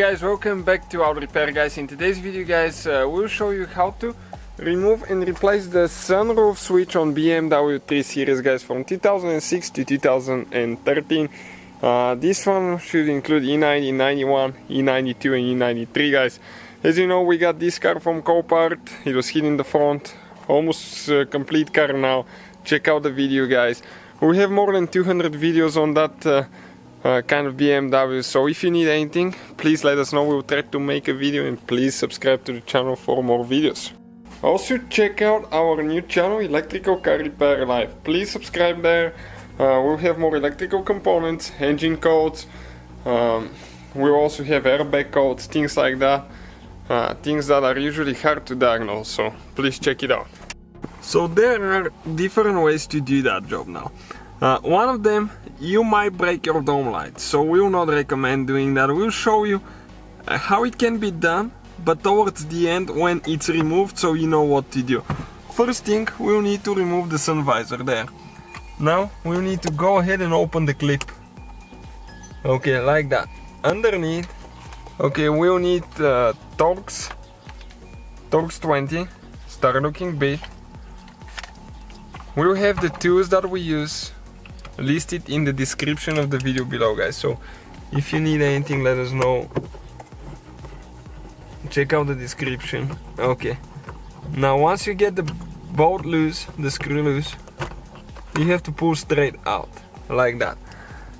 Hey guys, welcome back to our repair guys. In today's video guys, we'll show you how to remove and replace the sunroof switch on BMW 3 Series guys from 2006 to 2013. This one should include E90, E91, E92 and E93 guys. As you know, we got this car from Copart. It was hit in the front, almost complete car now. Check out the video guys. We have more than 200 videos on that kind of BMW, so if you need anything, please let us know. We'll try to make a video, and please subscribe to the channel for more videos. Also check out our new channel, Electrical Car Repair Live. Please subscribe there. We'll have more electrical components, engine codes, we'll also have airbag codes, things like that, things that are usually hard to diagnose, so please check it out. So there are different ways to do that job now. One of them, you might break your dome light, so we will not recommend doing that. We'll show you how it can be done, but towards the end when it's removed, so you know what to do. First thing, we'll need to remove the sun visor there. Now we'll need to go ahead and open the clip. Okay, like that. Underneath, okay, we'll need Torx 20, start looking big. We'll have the tools that we use listed in the description of the video below guys, so if you need anything, let us know. Check out the description. Okay, now once you get the bolt loose, the screw loose, you have to pull straight out like that.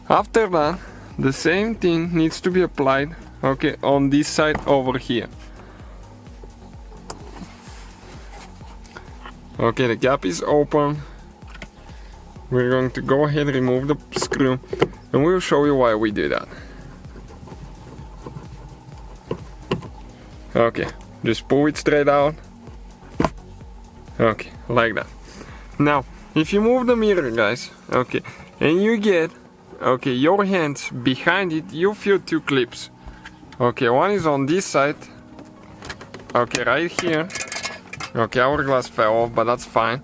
After that, the same thing needs to be applied, okay, on this side over here. Okay, the gap is open. We're going to go ahead and remove the screw, and we'll show you why we do that. Okay, just pull it straight out. Okay, like that. Now, if you move the mirror guys, okay, and you get, okay, your hands behind it, you feel two clips. Okay, one is on this side. Okay, right here. Okay, our glass fell off, but that's fine.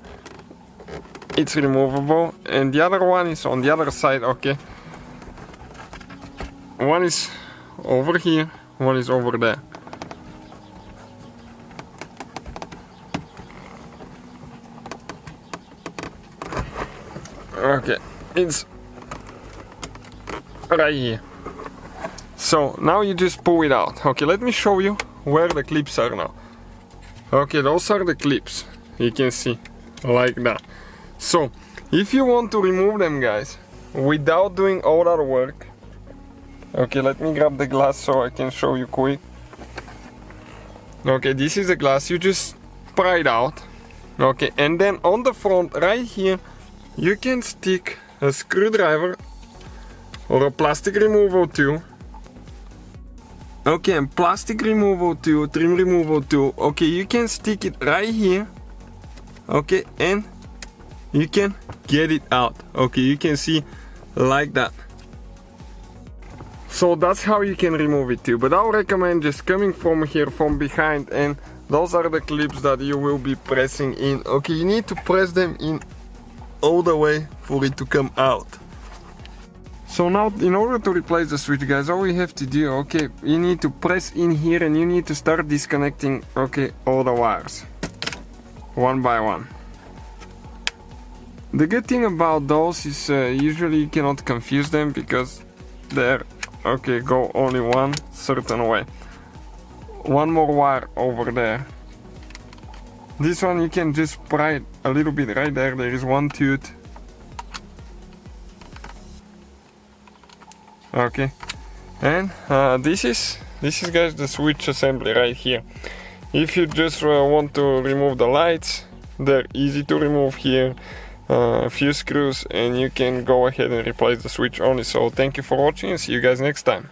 It's removable, and the other one is on the other side. Okay, one is over here, one is over there. Okay, it's right here. So now you just pull it out. Okay, let me show you where the clips are now. Okay, those are the clips, you can see, like that. So, if you want to remove them guys, without doing all that work, okay, let me grab the glass so I can show you quick. Okay, this is the glass, you just pry it out. Okay, and then on the front, right here, you can stick a screwdriver or a plastic removal tool. Okay, and plastic removal tool, trim removal tool, okay, you can stick it right here. Okay, and you can get it out. Okay, you can see like that. So that's how you can remove it too, but I would recommend just coming from here from behind, and those are the clips that you will be pressing in. Okay, you need to press them in all the way for it to come out. So now, in order to replace the switch guys, all we have to do, okay, you need to press in here and you need to start disconnecting, okay, all the wires one by one. The good thing about those is usually you cannot confuse them because they're, okay, go only one certain way. One more wire over there. This one you can just pry it a little bit right there. There is one tooth. Okay, and this is guys the switch assembly right here. If you just want to remove the lights, they're easy to remove here. A few screws and you can go ahead and replace the switch only. So thank you for watching and see you guys next time.